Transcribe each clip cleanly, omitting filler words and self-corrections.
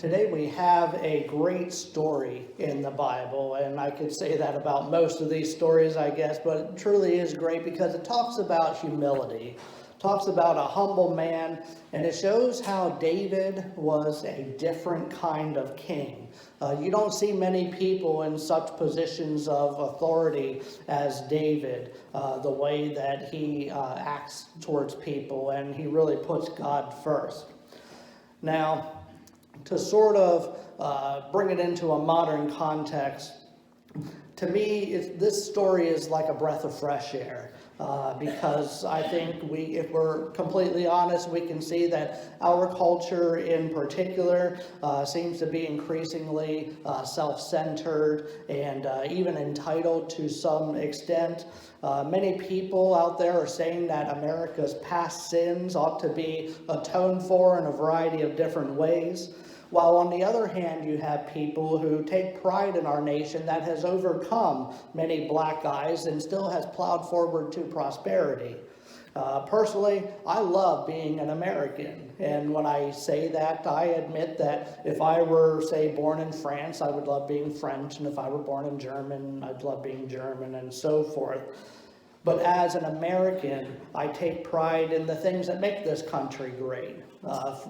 Today we have a great story in the Bible, and I could say that about most of these stories, I guess, but it truly is great because it talks about humility, talks about a humble man, and it shows how David was a different kind of king. You don't see many people in such positions of authority as David, the way that he acts towards people, and he really puts God first. Now, to sort of bring it into a modern context, to me, this story is like a breath of fresh air. Because I think if we're completely honest, we can see that our culture in particular seems to be increasingly self-centered and even entitled to some extent. Many people out there are saying that America's past sins ought to be atoned for in a variety of different ways. While on the other hand, you have people who take pride in our nation that has overcome many black eyes and still has plowed forward to prosperity. Personally, I love being an American. And when I say that, I admit that if I were, say, born in France, I would love being French. And if I were born in German, I'd love being German and so forth. But as an American, I take pride in the things that make this country great.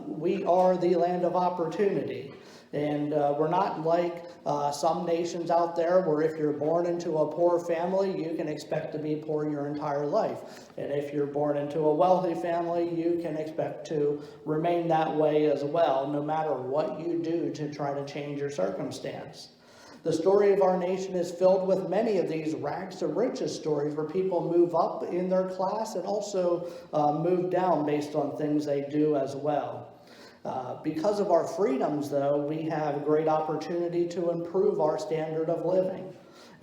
We are the land of opportunity. And we're not like some nations out there where if you're born into a poor family, you can expect to be poor your entire life. And if you're born into a wealthy family, you can expect to remain that way as well, no matter what you do to try to change your circumstance. The story of our nation is filled with many of these rags to riches stories where people move up in their class and also move down based on things they do as well. Because of our freedoms, though, we have great opportunity to improve our standard of living.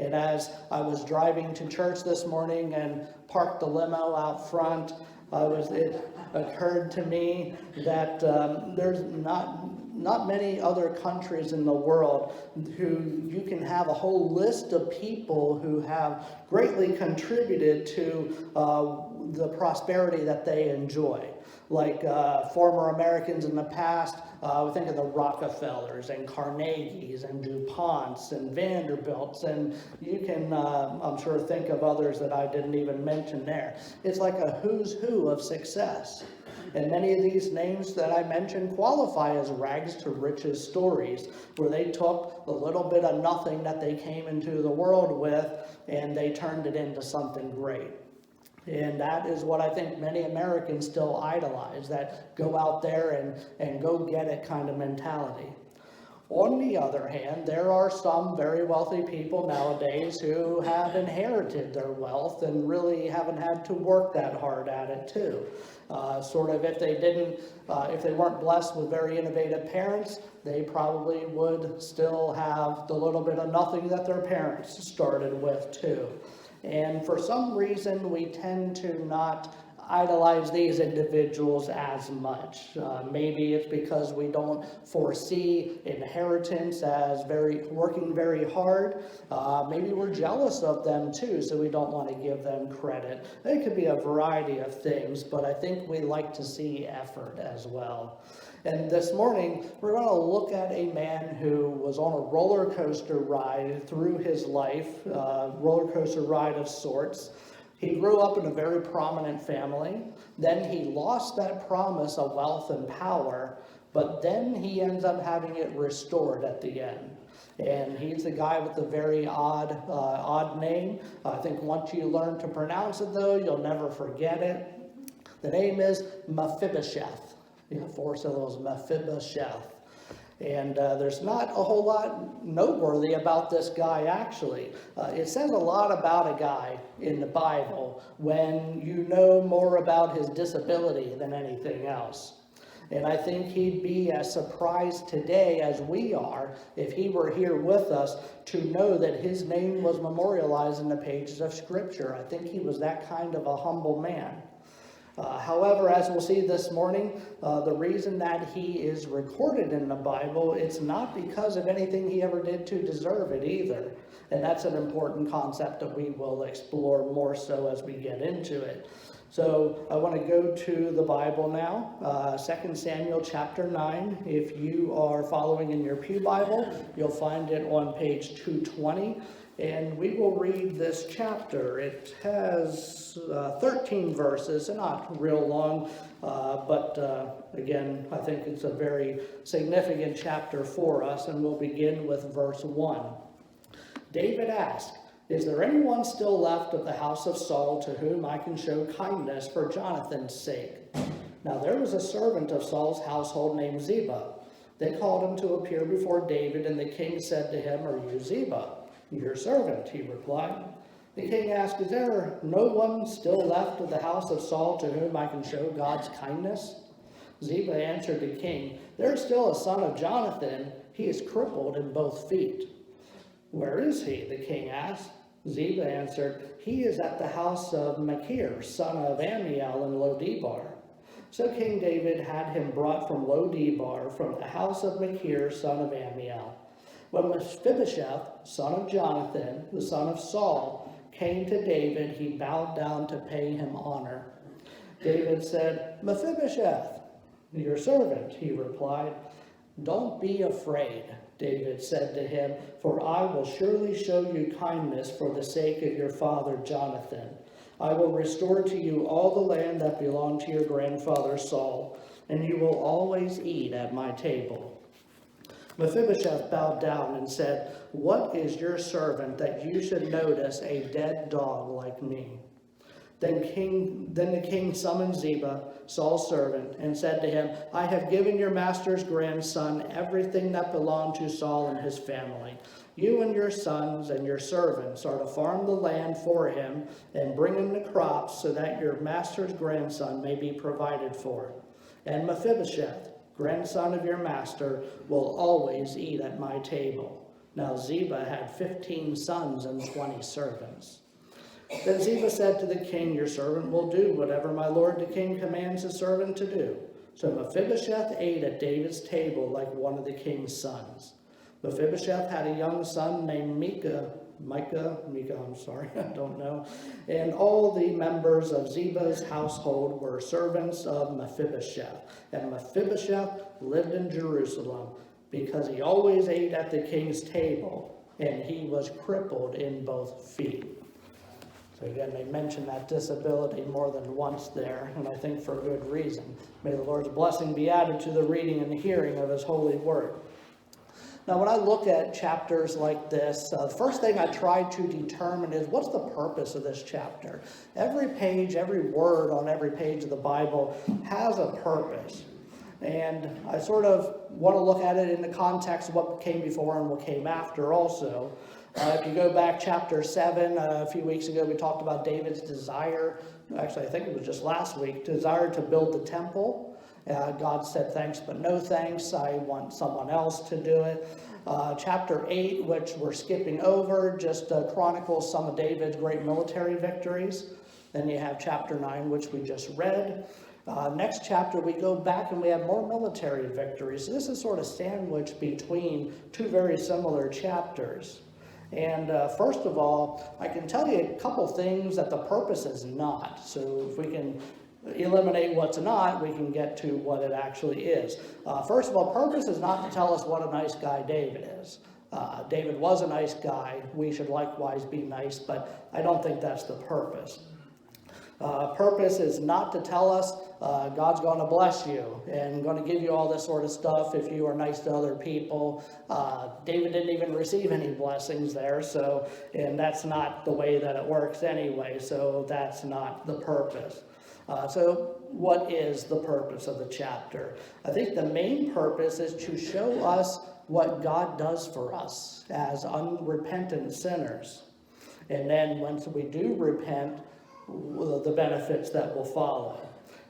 And as I was driving to church this morning and parked the limo out front, it occurred to me that there's not many other countries in the world who you can have a whole list of people who have greatly contributed to the prosperity that they enjoy. Like former Americans in the past, we think of the Rockefellers and Carnegies and DuPonts and Vanderbilts, and you can, I'm sure, think of others that I didn't even mention there. It's like a who's who of success. And many of these names that I mentioned qualify as rags to riches stories, where they took the little bit of nothing that they came into the world with and they turned it into something great. And that is what I think many Americans still idolize, that go out there and go get it kind of mentality. On the other hand, there are some very wealthy people nowadays who have inherited their wealth and really haven't had to work that hard at it too. If they weren't blessed with very innovative parents, they probably would still have the little bit of nothing that their parents started with too. And for some reason, we tend to not idolize these individuals as much. Maybe it's because we don't foresee inheritance as working very hard. Maybe we're jealous of them too, so we don't want to give them credit. It could be a variety of things, but I think we like to see effort as well. And this morning, we're going to look at a man who was on a roller coaster ride through his life, roller coaster ride of sorts. He grew up in a very prominent family. Then he lost that promise of wealth and power, but then he ends up having it restored at the end. And he's the guy with the very odd name. I think once you learn to pronounce it, though, you'll never forget it. The name is Mephibosheth. 4 syllables, Mephibosheth. And there's not a whole lot noteworthy about this guy, actually. It says a lot about a guy in the Bible when you know more about his disability than anything else. And I think he'd be as surprised today as we are if he were here with us to know that his name was memorialized in the pages of Scripture. I think he was that kind of a humble man. However, as we'll see this morning, the reason that he is recorded in the Bible, it's not because of anything he ever did to deserve it either. And that's an important concept that we will explore more so as we get into it. So I want to go to the Bible now, 2 Samuel chapter 9. If you are following in your Pew Bible, you'll find it on page 220. And we will read this chapter. It has 13 verses, and not real long, but again, I think it's a very significant chapter for us, and we'll begin with verse 1. David asked, "Is there anyone still left of the house of Saul to whom I can show kindness for Jonathan's sake?" Now there was a servant of Saul's household named Ziba. They called him to appear before David, and the king said to him, "Are you Ziba?" "Your servant," he replied. The king asked, "Is there no one still left of the house of Saul to whom I can show God's kindness?" Ziba answered the king, "There is still a son of Jonathan. He is crippled in both feet." "Where is he?" the king asked. Ziba answered, "He is at the house of Machir, son of Ammiel in Lo-debar." So King David had him brought from Lo-debar, from the house of Machir, son of Ammiel. When Mephibosheth, son of Jonathan, the son of Saul, came to David, he bowed down to pay him honor. David said, "Mephibosheth." "Your servant," he replied. "Don't be afraid," David said to him, "for I will surely show you kindness for the sake of your father Jonathan. I will restore to you all the land that belonged to your grandfather Saul, and you will always eat at my table." Mephibosheth bowed down and said, "What is your servant that you should notice a dead dog like me?" Then the king summoned Ziba, Saul's servant, and said to him, "I have given your master's grandson everything that belonged to Saul and his family. You and your sons and your servants are to farm the land for him and bring in the crops so that your master's grandson may be provided for. And Mephibosheth, grandson of your master, will always eat at my table." Now Ziba had 15 sons and 20 servants. Then Ziba said to the king, "Your servant will do whatever my lord the king commands his servant to do." So Mephibosheth ate at David's table like one of the king's sons. Mephibosheth had a young son named Micah, I don't know. And all the members of Ziba's household were servants of Mephibosheth. And Mephibosheth lived in Jerusalem because he always ate at the king's table, and he was crippled in both feet. So again, they mention that disability more than once there, and I think for good reason. May the Lord's blessing be added to the reading and the hearing of his holy word. Now, when I look at chapters like this, the first thing I try to determine is what's the purpose of this chapter? Every page, every word on every page of the Bible has a purpose. And I sort of want to look at it in the context of what came before and what came after also. If you go back chapter 7, a few weeks ago we talked about David's desire, actually I think it was just last week, desire to build the temple. God said, "Thanks, but no thanks. I want someone else to do it." Chapter 8, which we're skipping over, just chronicles some of David's great military victories. Then you have chapter 9, which we just read. Next chapter, we go back and we have more military victories. So this is sort of sandwiched between two very similar chapters. And first of all, I can tell you a couple things that the purpose is not. So if we can eliminate what's not, we can get to what it actually is. First of all, purpose is not to tell us what a nice guy David is. David was a nice guy. We should likewise be nice, but I don't think that's the purpose. Purpose is not to tell us God's going to bless you and going to give you all this sort of stuff if you are nice to other people. David didn't even receive any blessings there, and that's not the way that it works anyway, so that's not the purpose. So what is the purpose of the chapter? I think the main purpose is to show us what God does for us as unrepentant sinners. And then once we do repent, the benefits that will follow.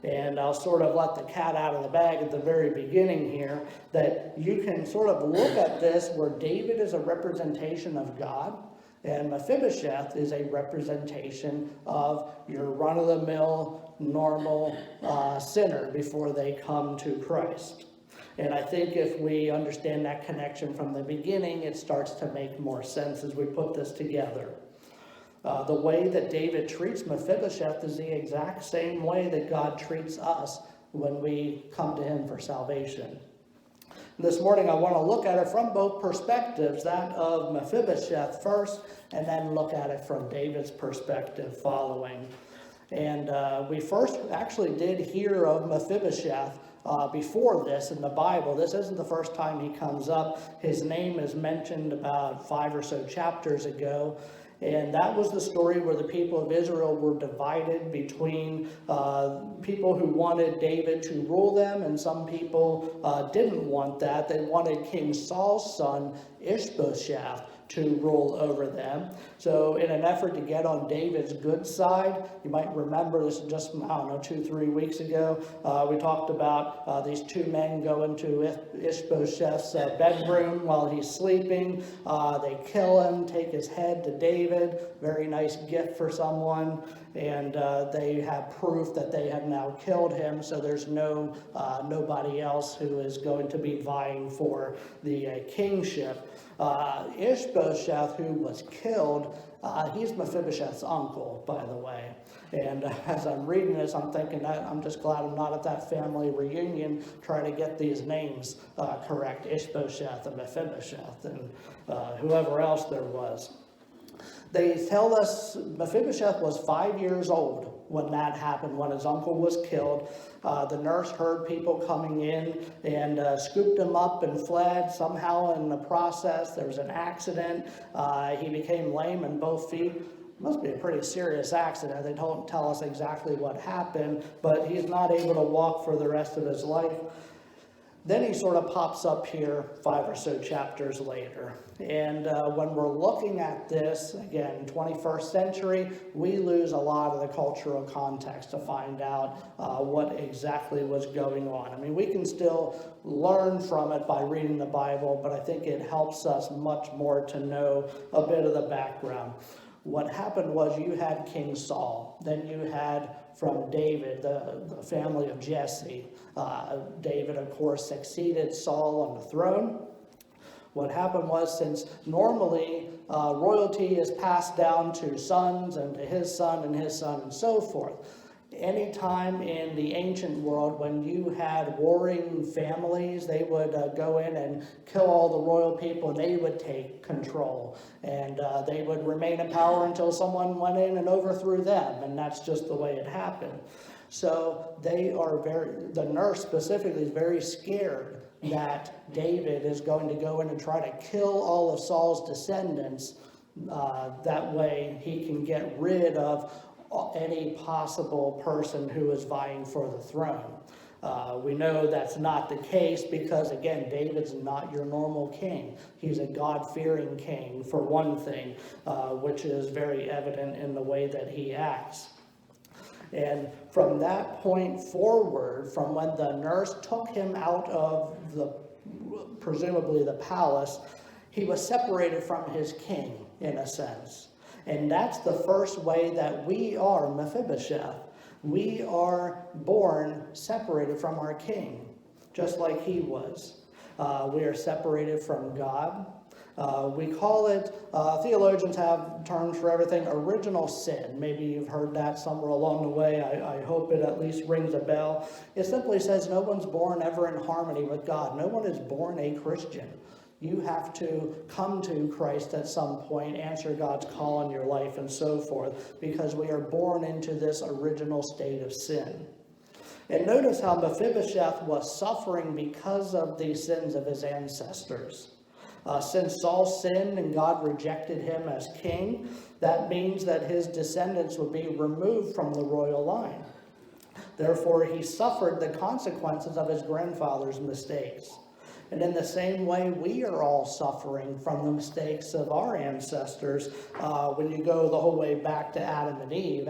And I'll sort of let the cat out of the bag at the very beginning here, that you can sort of look at this where David is a representation of God, and Mephibosheth is a representation of your run-of-the-mill, normal sinner before they come to Christ. And I think if we understand that connection from the beginning, it starts to make more sense as we put this together. The way that David treats Mephibosheth is the exact same way that God treats us when we come to him for salvation. This morning I want to look at it from both perspectives, that of Mephibosheth first, and then look at it from David's perspective following. And we first actually did hear of Mephibosheth before this in the Bible. This isn't the first time he comes up. His name is mentioned about 5 or so chapters ago. And that was the story where the people of Israel were divided between people who wanted David to rule them, and some people didn't want that. They wanted King Saul's son, Ishbosheth, to rule over them. So in an effort to get on David's good side, you might remember this just, 2-3 weeks ago, we talked about these two men go into Ishbosheth's bedroom while he's sleeping. They kill him, take his head to David, very nice gift for someone, and they have proof that they have now killed him, so there's nobody else who is going to be vying for the kingship. Ishbosheth, who was killed, he's Mephibosheth's uncle, by the way. And as I'm reading this, I'm thinking that I'm just glad I'm not at that family reunion trying to get these names correct, Ishbosheth and Mephibosheth and whoever else there was. They tell us Mephibosheth was 5 years old when that happened, when his uncle was killed. The nurse heard people coming in and scooped him up and fled. Somehow in the process, there was an accident. He became lame in both feet. Must be a pretty serious accident. They don't tell us exactly what happened, but he's not able to walk for the rest of his life. Then he sort of pops up here 5 or so chapters later. And when we're looking at this, again, 21st century, we lose a lot of the cultural context to find out what exactly was going on. I mean, we can still learn from it by reading the Bible, but I think it helps us much more to know a bit of the background. What happened was you had King Saul, then you had from David, the family of Jesse. David, of course, succeeded Saul on the throne. What happened was, since normally royalty is passed down to sons and to his son and his son and so forth, anytime in the ancient world when you had warring families, they would go in and kill all the royal people, and they would take control. And they would remain in power until someone went in and overthrew them, and that's just the way it happened. So the nurse specifically is very scared that David is going to go in and try to kill all of Saul's descendants. That way he can get rid of any possible person who is vying for the throne. We know that's not the case because, again, David's not your normal king. He's a God-fearing king, for one thing, which is very evident in the way that he acts. And from that point forward, from when the nurse took him out of presumably the palace, he was separated from his king, in a sense. And that's the first way that we are Mephibosheth. We are born separated from our king, just like he was. We are separated from God. We call it, theologians have terms for everything, original sin. Maybe you've heard that somewhere along the way. I hope it at least rings a bell. It simply says no one's born ever in harmony with God. No one is born a Christian. You have to come to Christ at some point, answer God's call in your life, and so forth, because we are born into this original state of sin. And notice how Mephibosheth was suffering because of the sins of his ancestors. Since Saul sinned and God rejected him as king, that means that his descendants would be removed from the royal line. Therefore, he suffered the consequences of his grandfather's mistakes. And in the same way, we are all suffering from the mistakes of our ancestors when you go the whole way back to Adam and Eve,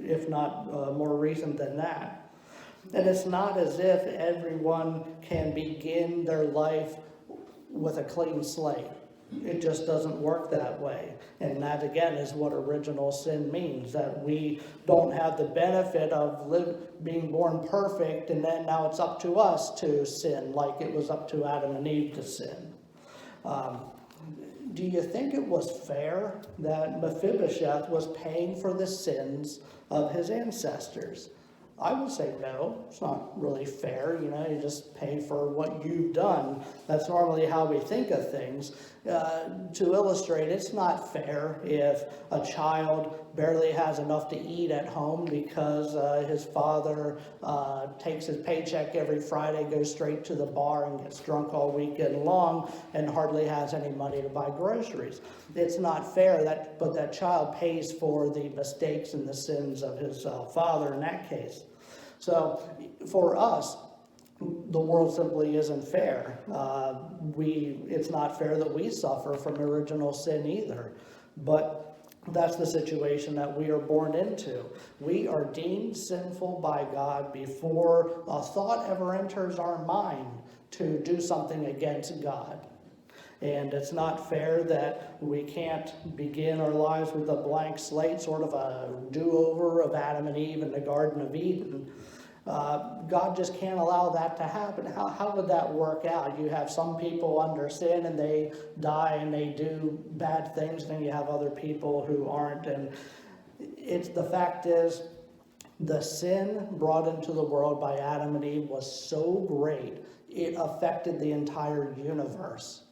if not more recent than that. And it's not as if everyone can begin their life with a clean slate. It just doesn't work that way. And that, again, is what original sin means, that we don't have the benefit of being born perfect, and then now it's up to us to sin like it was up to Adam and Eve to sin. do you think it was fair that Mephibosheth was paying for the sins of his ancestors? I would say no, it's not really fair. You just pay for what you've done. That's normally how we think of things. To illustrate, it's not fair if a child barely has enough to eat at home because his father takes his paycheck every Friday, goes straight to the bar and gets drunk all weekend long and hardly has any money to buy groceries. It's not fair, but that child pays for the mistakes and the sins of his father in that case. So for us, the world simply isn't fair. It's not fair that we suffer from original sin either. But that's the situation that we are born into. We are deemed sinful by God before a thought ever enters our mind to do something against God. And it's not fair that we can't begin our lives with a blank slate, sort of a do-over of Adam and Eve in the Garden of Eden. God just can't allow that to happen. How would that work out? You have some people under sin and they die and they do bad things, and then you have other people who aren't. And the fact is, the sin brought into the world by Adam and Eve was so great, it affected the entire universe.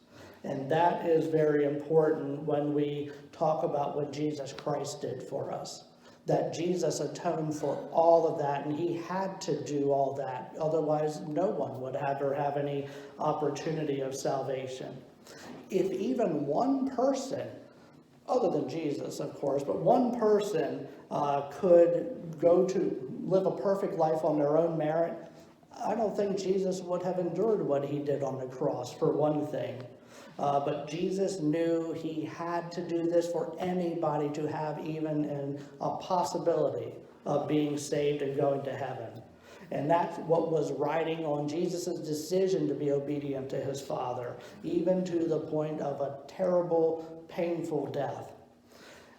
And that is very important when we talk about what Jesus Christ did for us. That Jesus atoned for all of that, and he had to do all that. Otherwise, no one would ever have any opportunity of salvation. If even one person, other than Jesus, of course, but one person could go to live a perfect life on their own merit, I don't think Jesus would have endured what he did on the cross, for one thing. But Jesus knew he had to do this for anybody to have even a possibility of being saved and going to heaven. And that's what was riding on Jesus' decision to be obedient to his Father, even to the point of a terrible, painful death.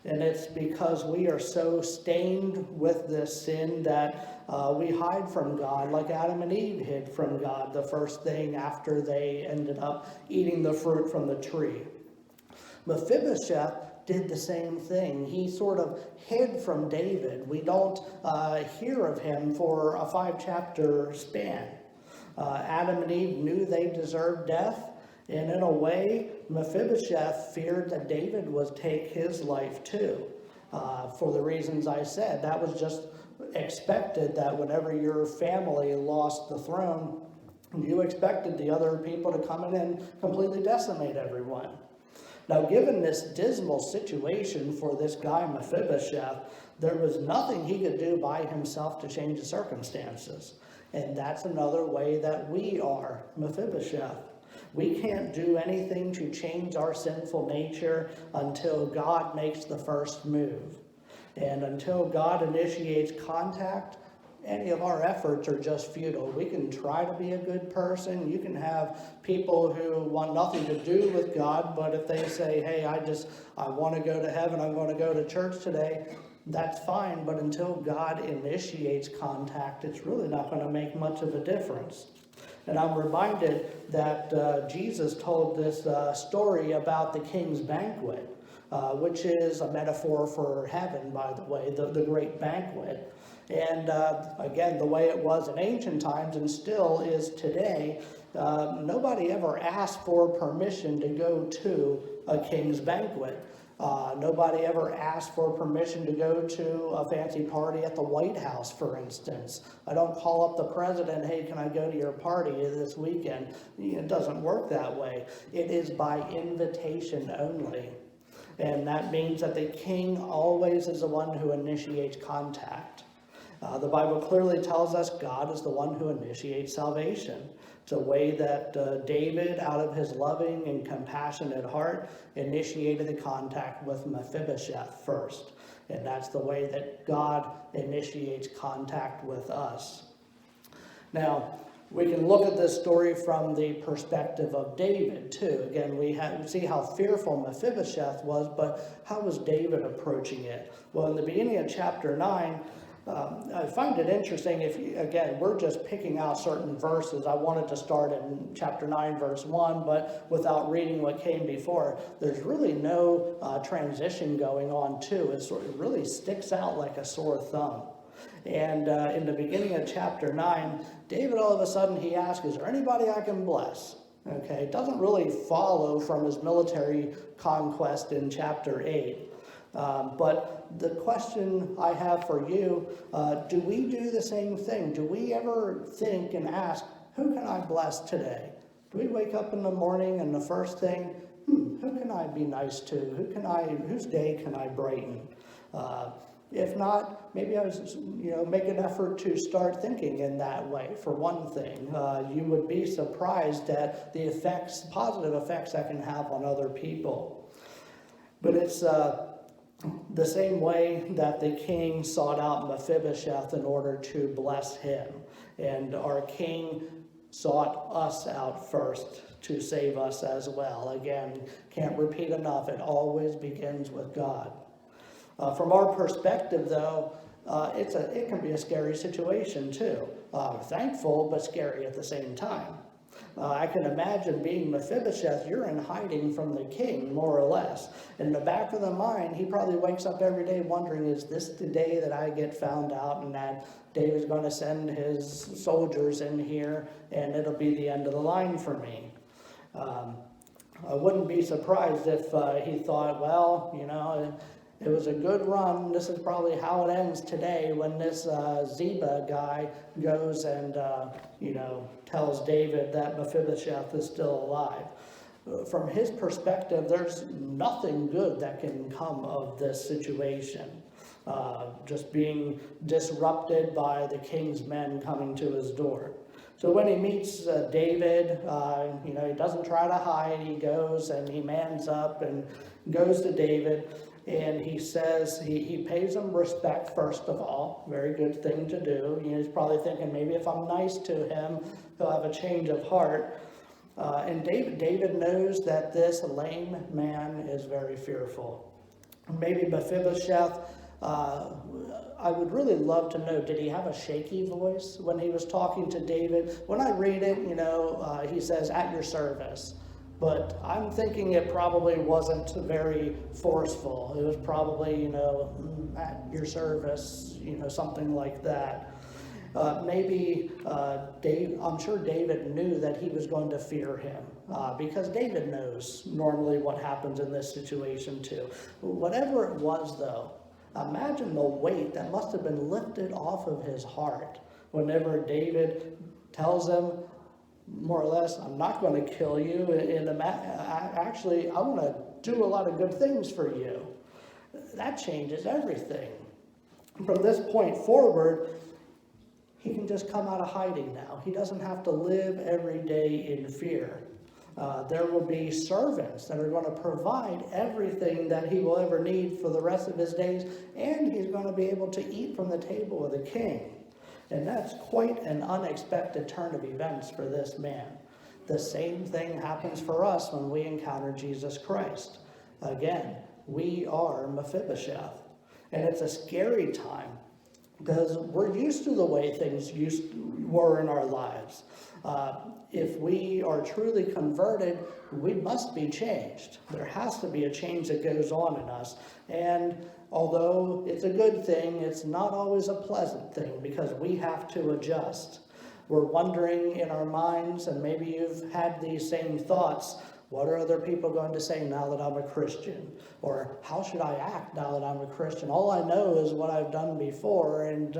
And it's because we are so stained with this sin that we hide from God, like Adam and Eve hid from God the first thing after they ended up eating the fruit from the tree. Mephibosheth did the same thing. He sort of hid from David. We don't hear of him for a 5-chapter span. Adam and Eve knew they deserved death. And in a way, Mephibosheth feared that David would take his life too. For the reasons I said, that was just expected, that whenever your family lost the throne, you expected the other people to come in and completely decimate everyone. Now, given this dismal situation for this guy Mephibosheth, there was nothing he could do by himself to change the circumstances. And that's another way that we are Mephibosheth. We can't do anything to change our sinful nature until God makes the first move. And until God initiates contact, any of our efforts are just futile. We can try to be a good person. You can have people who want nothing to do with God, but if they say, hey, I want to go to heaven, I'm going to go to church today, that's fine. But until God initiates contact, it's really not going to make much of a difference. And I'm reminded that Jesus told this story about the king's banquet, which is a metaphor for heaven, by the way, the great banquet. And again, the way it was in ancient times and still is today, nobody ever asked for permission to go to a king's banquet. Nobody ever asked for permission to go to a fancy party at the White House, for instance. I don't call up the president, hey, can I go to your party this weekend? It doesn't work that way. It is by invitation only. And that means that the king always is the one who initiates contact. The Bible clearly tells us God is the one who initiates salvation. It's a way that David, out of his loving and compassionate heart, initiated the contact with Mephibosheth first. And that's the way that God initiates contact with us. Now, we can look at this story from the perspective of David, too. Again, we see how fearful Mephibosheth was, but how was David approaching it? Well, in the beginning of chapter 9, I find it interesting again, we're just picking out certain verses. I wanted to start in chapter 9, verse 1, but without reading what came before, there's really no transition going on too. It really sticks out like a sore thumb. And in the beginning of chapter 9, David all of a sudden he asks, is there anybody I can bless? Okay, it doesn't really follow from his military conquest in chapter 8. But the question I have for you, do we do the same thing? Do we ever think and ask, who can I bless today? Do we wake up in the morning and the first thing, who can I be nice to? Whose day can I brighten? If not, maybe make an effort to start thinking in that way. For one thing, you would be surprised at the positive effects that can have on other people. But it's the same way that the king sought out Mephibosheth in order to bless him. And our king sought us out first to save us as well. Again, can't repeat enough, it always begins with God. From our perspective, though, it can be a scary situation too. Thankful, but scary at the same time. I can imagine being Mephibosheth, you're in hiding from the king, more or less. In the back of the mind, he probably wakes up every day wondering, is this the day that I get found out and that David's going to send his soldiers in here and it'll be the end of the line for me? I wouldn't be surprised if he thought, well, it was a good run. This is probably how it ends today when this Ziba guy goes and, tells David that Mephibosheth is still alive. From his perspective, there's nothing good that can come of this situation. Just being disrupted by the king's men coming to his door. So when he meets David, he doesn't try to hide. He goes and he mans up and goes to David. And he says, he pays him respect, first of all. Very good thing to do. He's probably thinking, maybe if I'm nice to him, he'll have a change of heart. And David knows that this lame man is very fearful. Maybe Mephibosheth, I would really love to know, did he have a shaky voice when he was talking to David? When I read it, he says, at your service. But I'm thinking it probably wasn't very forceful. It was probably, at your service, something like that. I'm sure David knew that he was going to fear him because David knows normally what happens in this situation too. Whatever it was though, imagine the weight that must have been lifted off of his heart whenever David tells him, more or less, I'm not going to kill you. Actually, I want to do a lot of good things for you. That changes everything. From this point forward, he can just come out of hiding now. He doesn't have to live every day in fear. There will be servants that are going to provide everything that he will ever need for the rest of his days, and he's going to be able to eat from the table of the king. And that's quite an unexpected turn of events for this man. The same thing happens for us when we encounter Jesus Christ. Again, we are Mephibosheth. And it's a scary time because we're used to the way things were in our lives. If we are truly converted, we must be changed. There has to be a change that goes on in us. And although it's a good thing, it's not always a pleasant thing because we have to adjust. We're wondering in our minds, and maybe you've had these same thoughts, what are other people going to say now that I'm a Christian? Or how should I act now that I'm a Christian? All I know is what I've done before, and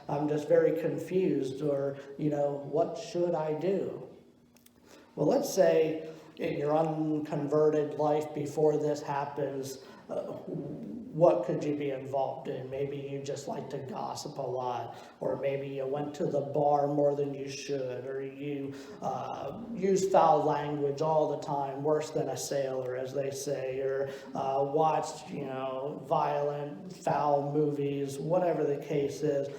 I'm just very confused. Or, what should I do? Well, let's say in your unconverted life before this happens, what could you be involved in? Maybe you just like to gossip a lot, or maybe you went to the bar more than you should, or you use foul language all the time, worse than a sailor, as they say, or watched, violent, foul movies, whatever the case is.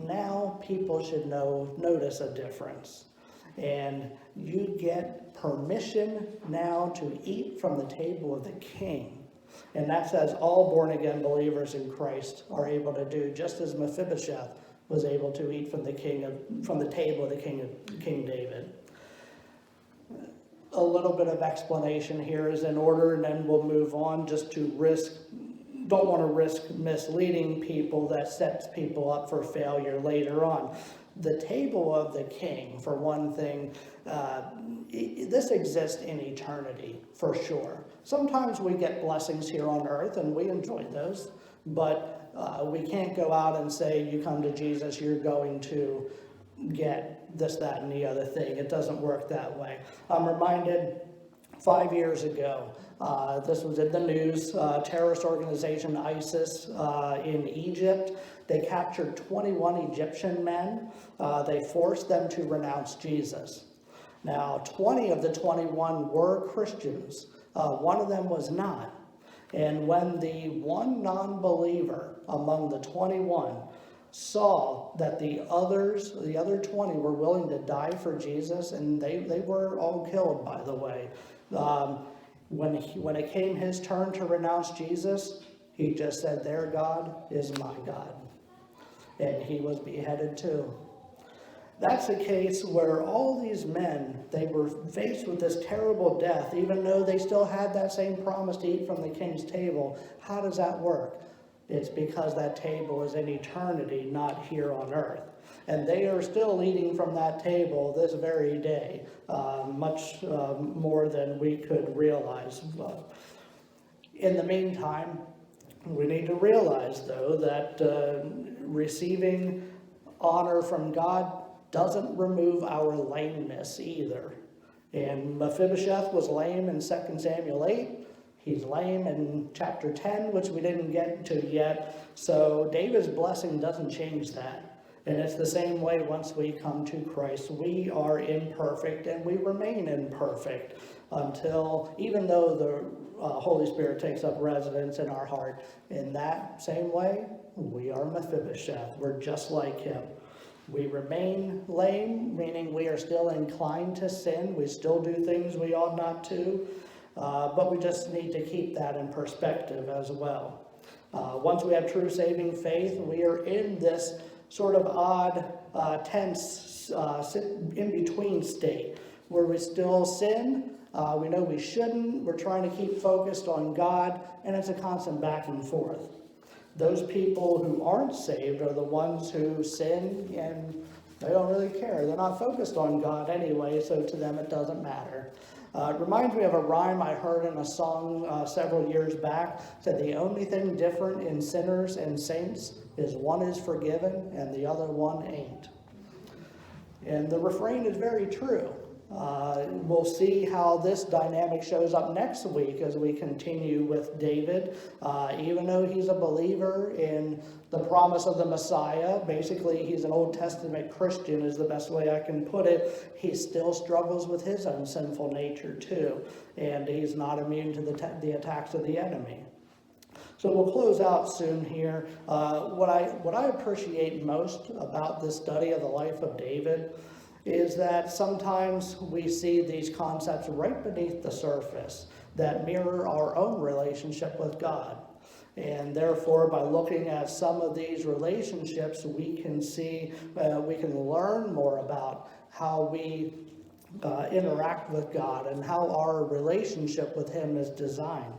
Now people should notice a difference. And you get permission now to eat from the table of the king. And that's as all born-again believers in Christ are able to do, just as Mephibosheth was able to eat from the table of King David. A little bit of explanation here is in order, and then we'll move on, just to don't want to risk misleading people that sets people up for failure later on. The table of the king, for one thing, this exists in eternity, for sure. Sometimes we get blessings here on earth, and we enjoy those, but we can't go out and say, you come to Jesus, you're going to get this, that, and the other thing. It doesn't work that way. I'm reminded 5 years ago, this was in the news, terrorist organization ISIS in Egypt. They captured 21 Egyptian men. They forced them to renounce Jesus. Now, 20 of the 21 were Christians. One of them was not. And when the one non-believer among the 21 saw that the other 20 were willing to die for Jesus, and they were all killed, by the way. When it came his turn to renounce Jesus, he just said, their God is my God. And he was beheaded too. That's a case where all these men, they were faced with this terrible death, even though they still had that same promise to eat from the king's table. How does that work? It's because that table is in eternity, not here on earth. And they are still eating from that table this very day, much more than we could realize. In the meantime, we need to realize, though, that receiving honor from God doesn't remove our lameness either. And Mephibosheth was lame in 2 Samuel 8. He's lame in chapter 10, which we didn't get to yet. So David's blessing doesn't change that. And it's the same way once we come to Christ. We are imperfect and we remain imperfect until, even though the Holy Spirit takes up residence in our heart. In that same way, we are Mephibosheth. We're just like him. We remain lame, meaning we are still inclined to sin. We still do things we ought not to. But we just need to keep that in perspective as well. Once we have true saving faith, we are in this sort of odd, tense, in-between state where we still sin. We know we shouldn't. We're trying to keep focused on God, and it's a constant back and forth. Those people who aren't saved are the ones who sin, and they don't really care. They're not focused on God anyway, so to them it doesn't matter. It reminds me of a rhyme I heard in a song several years back. It said, the only thing different in sinners and saints is one is forgiven and the other one ain't. And the refrain is very true. We'll see how this dynamic shows up next week as we continue with David. Even though he's a believer in the promise of the Messiah, basically he's an Old Testament Christian is the best way I can put it, he still struggles with his own sinful nature too, and he's not immune to the attacks of the enemy. So we'll close out soon here. What I appreciate most about this study of the life of David is that sometimes we see these concepts right beneath the surface that mirror our own relationship with God. And therefore, by looking at some of these relationships, we can see, we can learn more about how we interact with God and how our relationship with Him is designed.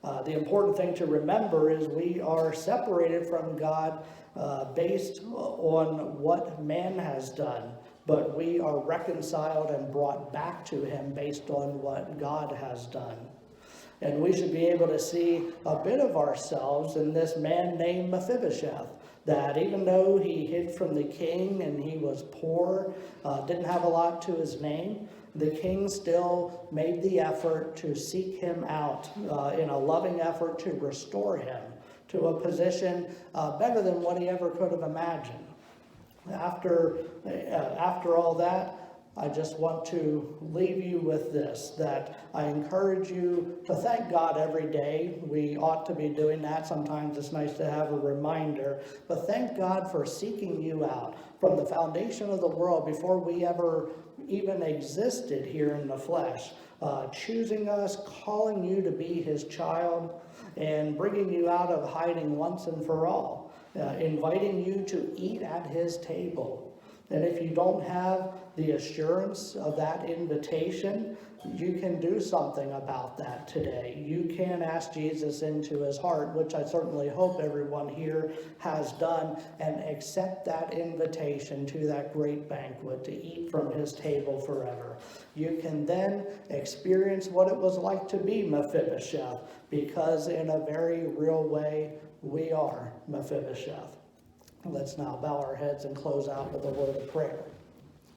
The important thing to remember is we are separated from God based on what man has done, but we are reconciled and brought back to Him based on what God has done. And we should be able to see a bit of ourselves in this man named Mephibosheth, that even though he hid from the king and he was poor, didn't have a lot to his name, the king still made the effort to seek him out in a loving effort to restore him to a position better than what he ever could have imagined. After all that, I just want to leave you with this, that I encourage you to thank God every day. We ought to be doing that. Sometimes it's nice to have a reminder. But thank God for seeking you out from the foundation of the world before we ever even existed here in the flesh, choosing us, calling you to be his child, and bringing you out of hiding once and for all, inviting you to eat at his table. And if you don't have the assurance of that invitation, you can do something about that today. You can ask Jesus into his heart, which I certainly hope everyone here has done, and accept that invitation to that great banquet to eat from his table forever. You can then experience what it was like to be Mephibosheth, because in a very real way, we are Mephibosheth. Let's now bow our heads and close out with a word of prayer.